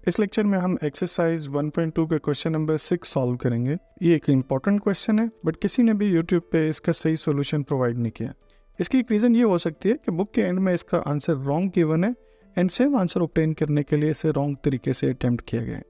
इस लेक्चर में हम एक्सरसाइज 1.2 के क्वेश्चन नंबर 6 सॉल्व करेंगे। ये एक इम्पॉर्टेंट क्वेश्चन है बट किसी ने भी यूट्यूब पे इसका सही सॉल्यूशन प्रोवाइड नहीं किया। इसकी एक रीज़न ये हो सकती है कि बुक के एंड में इसका आंसर रॉन्ग गिवन है एंड सेम आंसर ऑब्टेन करने के लिए इसे रॉन्ग तरीके से अटेम्प्ट किया गया है।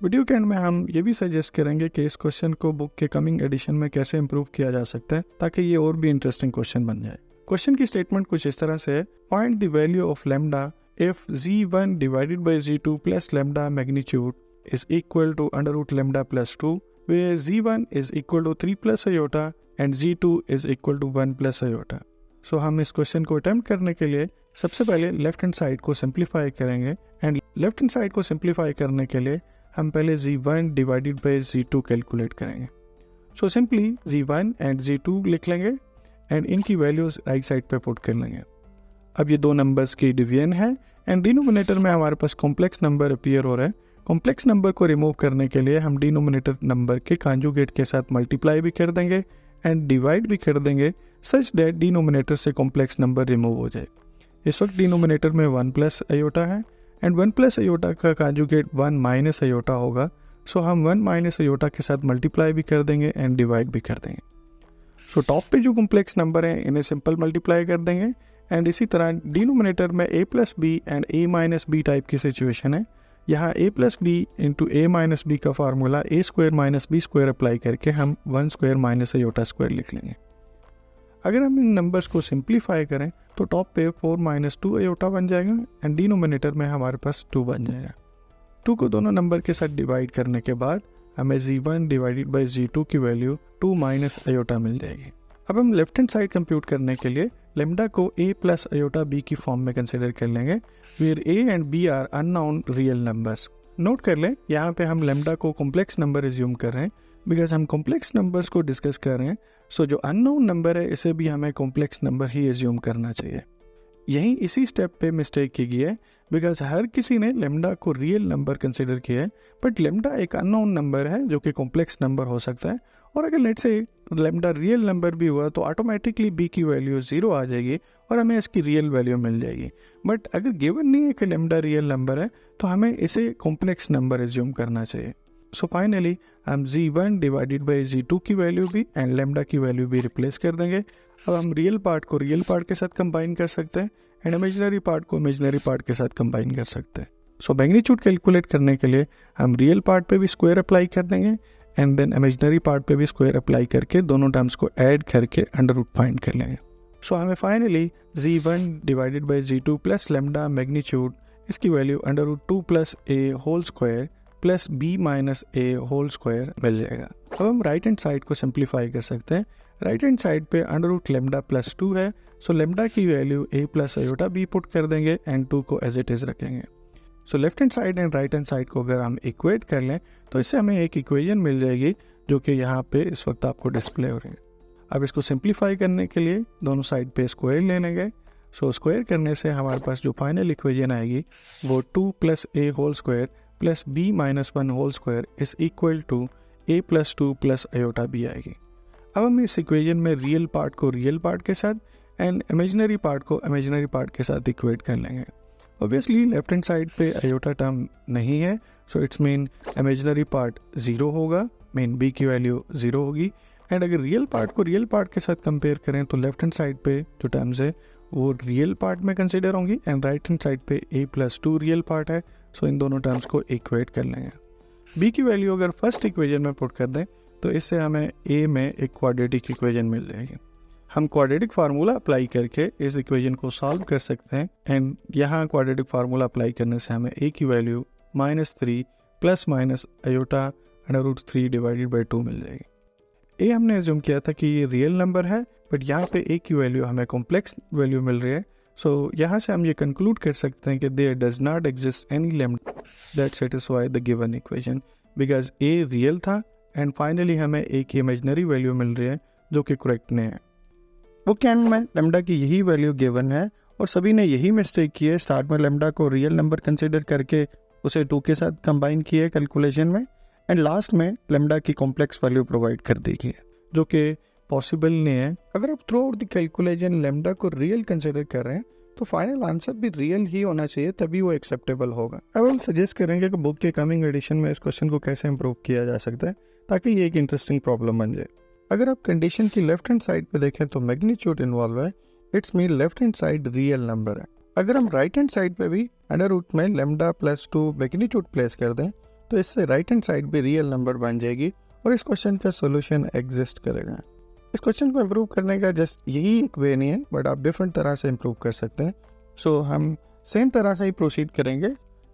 वीडियो के एंड में हम ये भी सजेस्ट करेंगे कि इस क्वेश्चन को बुक के कमिंग एडिशन में कैसे इंप्रूव किया जा सकता है ताकि ये और भी इंटरेस्टिंग क्वेश्चन बन जाए। क्वेश्चन की स्टेटमेंट कुछ इस तरह से है, find the value of lambda if z1 divided by z2 plus lambda magnitude is equal to under root lambda plus 2 where z1 is equal to 3 plus iota and z2 is equal to 1 plus iota। So हम इस question को attempt करने के लिए सबसे पहले left hand side को simplify करेंगे एंड लेफ्ट हैंड साइड को सिंप्लीफाई करने के लिए हम पहले z1 divided by z2 calculate करेंगे। So simply z1 and z2 लिख लेंगे एंड इनकी वैल्यूज राइट साइड पे पुट कर लेंगे। अब ये दो नंबर्स की डिवीजन है एंड डिनोमिनेटर में हमारे पास कॉम्प्लेक्स नंबर अपीयर हो रहा है। कॉम्प्लेक्स नंबर को रिमूव करने के लिए हम डिनोमिनेटर नंबर के कॉन्जुगेट के साथ मल्टीप्लाई भी कर देंगे एंड डिवाइड भी कर देंगे सच दैट डिनोमिनेटर से कॉम्प्लेक्स नंबर रिमूव हो जाए। इस वक्त डिनोमिनेटर में 1 प्लस आयोटा है एंड 1 प्लस आयोटा का कॉन्जुगेट 1 माइनस आयोटा होगा। सो हम 1 माइनस आयोटा के साथ मल्टीप्लाई भी कर देंगे एंड डिवाइड भी कर देंगे। सो टॉप पे जो कॉम्प्लेक्स नंबर हैं इन्हें सिंपल मल्टीप्लाई कर देंगे एंड इसी तरह डिनोमिनेटर में a plus b and a minus b type की सिचुएशन है। यहाँ a plus b into a minus b का formula a square minus b square apply करके हम 1 स्क्वायर माइनस आयोटा स्क्वायर लिख लेंगे। अगर हम इन नंबर्स को सिंप्लीफाई करें तो टॉप पे 4 माइनस 2 आयोटा बन जाएगा एंड डिनोमिनेटर में हमारे पास 2 बन जाएगा। 2 को दोनों नंबर के साथ डिवाइड करने के बाद हमें z1 डिवाइडेड बाई z2 की वैल्यू 2 माइनस आयोटा मिल जाएगी। अब हम लेफ्ट हैंड साइड कंप्यूट करने के लिए लेम्डा को a प्लस आयोटा b की फॉर्म में कंसिडर कर लेंगे where a and b are unknown real numbers. Note कर लें यहाँ पे हम लेम्डा को कॉम्प्लेक्स नंबर एज्यूम कर रहे हैं बिकॉज हम कॉम्प्लेक्स नंबर्स को डिस्कस कर रहे हैं। सो जो अननोन नंबर है इसे भी हमें कॉम्प्लेक्स नंबर ही एज्यूम करना चाहिए। यहीं इसी स्टेप पे मिस्टेक की गई है बिकॉज हर किसी ने लेम्डा को रियल नंबर कंसिडर किया है बट लेम्डा एक अननोन नंबर है जो कि कॉम्प्लेक्स नंबर हो सकता है और अगर लेट से लेम्डा रियल नंबर भी हुआ तो ऑटोमेटिकली b की वैल्यू 0 आ जाएगी और हमें इसकी रियल वैल्यू मिल जाएगी। बट अगर गिवन नहीं है कि लेम्डा रियल नंबर है तो हमें इसे कॉम्प्लेक्स नंबर एज्यूम करना चाहिए। सो फाइनली हम z1 डिवाइडेड बाई z2 की वैल्यू भी एंड लेम्डा की वैल्यू भी रिप्लेस कर देंगे। अब हम रियल पार्ट को रियल पार्ट के साथ कंबाइन कर सकते हैं एंड इमेजिनरी पार्ट को इमेजिनरी पार्ट के साथ कंबाइन कर सकते हैं। सो मैग्नीट्यूड कैलकुलेट करने के लिए हम रियल पार्ट पे भी स्क्वायर अप्लाई कर देंगे एंड देन इमेजिनरी पार्ट पे भी स्क्वायर अप्लाई करके दोनों टर्म्स को ऐड करके अंडर रूट फाइंड कर लेंगे। सो हमें finally z1 divided by z2 plus lambda magnitude इसकी value under root 2 plus a whole square plus b minus a whole square मिल जाएगा। अब हम राइट हैंड साइड को सिंप्लीफाई कर सकते हैं। राइट हैंड साइड पे अंडर रूट लेम्डा प्लस 2 है सो लेम्डा की value a plus iota b put कर देंगे एंड 2 को एज इट इज रखेंगे। So left hand side and right hand side को अगर हम इक्वेट कर लें तो इससे हमें एक इक्वेशन मिल जाएगी जो कि यहाँ पे इस वक्त आपको डिस्प्ले हो रही है। अब इसको सिंप्लीफाई करने के लिए दोनों साइड पे स्क्वायर ले लेंगे। सो स्क्वायर करने से हमारे पास जो फाइनल इक्वेशन आएगी वो 2 plus a whole square plus b minus 1 whole square is equal to a plus 2 plus iota b आएगी। अब हम इस इक्वेशन में रियल पार्ट को रियल पार्ट के साथ एंड इमेजिनरी पार्ट को इमेजिनरी पार्ट के साथ इक्वेट कर लेंगे। ऑब्वियसली लेफ्ट हैंड साइड पे आयोटा टर्म नहीं है so it's mean imaginary part 0 होगा, मीन b की वैल्यू 0 होगी एंड अगर रियल पार्ट को रियल पार्ट के साथ कंपेयर करें तो लेफ्ट हैंड साइड पे जो टर्म्स है वो रियल पार्ट में कंसिडर होंगी एंड राइट हैंड साइड पे a प्लस 2 रियल पार्ट है। सो इन दोनों टर्म्स को इक्वेट कर लेंगे। b की वैल्यू अगर फर्स्ट इक्वेशन में पुट कर दें तो इससे हमें a में एक क्वाड्रेटिक इक्वेशन मिल जाएगी। हम क्वाड्रेटिक फार्मूला अप्लाई करके इस इक्वेशन को सॉल्व कर सकते हैं एंड यहाँ क्वाड्रेटिक फार्मूला अप्लाई करने से हमें a की value -3 plus minus iota under root 3 divided by 2 मिल जाएगी। a हमने एज्यूम किया था कि ये रियल नंबर है बट यहाँ पे a की वैल्यू हमें कॉम्प्लेक्स वैल्यू मिल रही है। सो यहाँ से हम ये कंक्लूड कर सकते हैं कि there does not exist any lambda that satisfy the given equation because a real था एंड फाइनली हमें a की इमेजिनरी वैल्यू मिल रही है जो कि करेक्ट नहीं है। बुक के एंड में लेम्डा की यही वैल्यू गिवन है और सभी ने यही मिस्टेक की है। स्टार्ट में लेम्डा को रियल नंबर कंसिडर करके उसे 2 के साथ कंबाइन किए कैलकुलेशन में एंड लास्ट में लेम्डा की कॉम्प्लेक्स वैल्यू प्रोवाइड कर दी गई है जो कि पॉसिबल नहीं है। अगर आप through out the calculation lambda को रियल कंसिडर कर रहे हैं तो फाइनल आंसर भी रियल ही होना चाहिए, तभी वो एक्सेप्टेबल होगा। अब हम सजेस्ट करेंगे कि बुक के कमिंग एडिशन में इस क्वेश्चन को कैसे इंप्रूव किया जा सकता है ताकि ये एक इंटरेस्टिंग प्रॉब्लम बन जाए। अगर आप कंडीशन की लेफ्ट हैंड साइड पे देखें तो मैग्नीट्यूड इन्वॉल्व है, it's mean left hand side real number है। अगर हम राइट हैंड साइड पे भी अंडर रूट में लेमडा प्लस 2 मैग्नीट्यूड प्लेस कर दें तो इससे राइट हैंड साइड भी रियल नंबर बन जाएगी और इस क्वेश्चन का सोल्यूशन एग्जिस्ट करेगा। इस क्वेश्चन को इम्प्रूव करने का जस्ट यही एक वे नहीं है, बट आप डिफरेंट तरह से इम्प्रूव कर सकते हैं। सो हम सेम तरह से ही प्रोसीड करेंगे।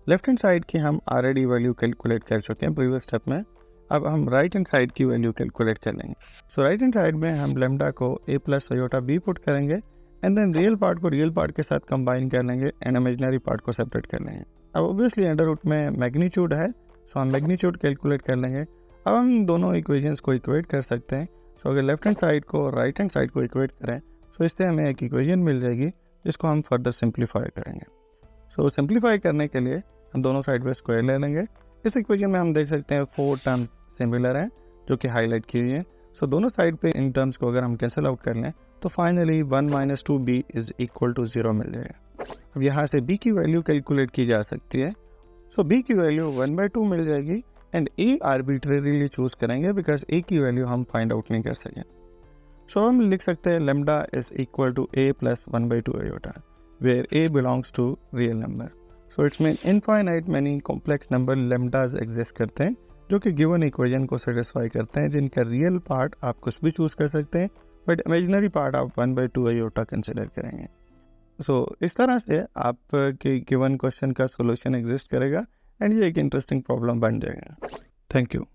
लेफ्ट हैंड साइड की हम ऑलरेडी वैल्यू कैलकुलेट कर चुके हैं प्रीवियस स्टेप में, अब हम राइट हैंड साइड की वैल्यू कैलकुलेट कर लेंगे। सो राइट हैंड साइड में हम लेमडा को a plus iota b put करेंगे एंड देन रियल पार्ट को रियल पार्ट के साथ कंबाइन कर लेंगे एंड इमेजिनरी पार्ट को सेपरेट कर लेंगे। अब ऑब्वियसली अंडर रूट में मैग्नीट्यूड है, सो हम मैग्नीट्यूड कैलकुलेट कर लेंगे। अब हम दोनों इक्वेशंस को इक्वेट कर सकते हैं। सो अगर लेफ्ट हैंड साइड को राइट हैंड साइड को इक्वेट करें तो इससे हमें एक इक्वेशन मिल जाएगी जिसको हम फर्दर सिंप्लीफाई करेंगे। सो सिंप्लीफाई करने के लिए हम दोनों साइड पे स्क्वायर ले लेंगे। इस इक्वेशन में हम देख सकते हैं 4 टर्म्स सिमिलर हैं जो कि हाईलाइट की हुई है। सो दोनों साइड पे इन टर्म्स को अगर हम कैंसिल आउट कर लें तो finally 1 minus 2b is equal to 0 मिल जाएगा। अब यहाँ से b की वैल्यू कैलकुलेट की जा सकती है। सो b की वैल्यू 1/2 मिल जाएगी एंड a आर्बिट्रेरीली चूज करेंगे बिकॉज a की वैल्यू हम फाइंड आउट नहीं कर सकें। सो हम लिख सकते हैं lambda is equal to a plus 1/2 iota where a belongs to real number. So it's mean infinite many complex number lambdas exist करते हैं जो कि गिवन इक्वेशन को सेटिस्फाई करते हैं, जिनका रियल पार्ट आप कुछ भी चूज कर सकते हैं बट इमेजिनरी पार्ट आप 1/2 आयोटा कंसिडर करेंगे। सो इस तरह से आपके गिवन क्वेश्चन का सोल्यूशन एग्जिस्ट करेगा एंड ये एक इंटरेस्टिंग प्रॉब्लम बन जाएगा। Thank you.